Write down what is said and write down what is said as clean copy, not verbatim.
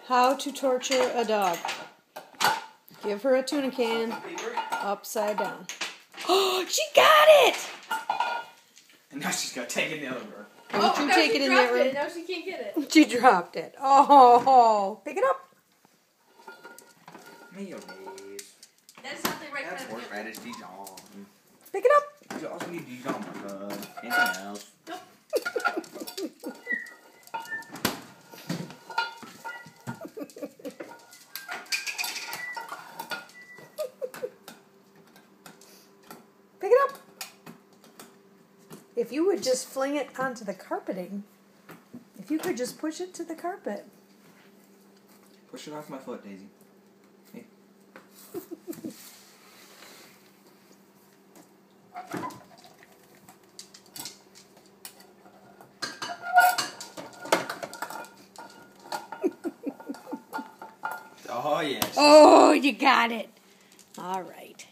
How to torture a dog. Give her a tuna can upside down. Oh, she got it! And now she's got to take it in the other room. Don't you take it in that room. Now she can't get it. She dropped it. Oh, pick it up. Mayonnaise. That's not the right That's kind of horseradish Dijon. Pick it up. You also need Dijon, Martha. Anything else? Nope. Pick it up. If you would just fling it onto the carpeting, if you could just push it to the carpet. Push it off my foot, Daisy. Hey. Oh, yes. Oh, you got it. All right.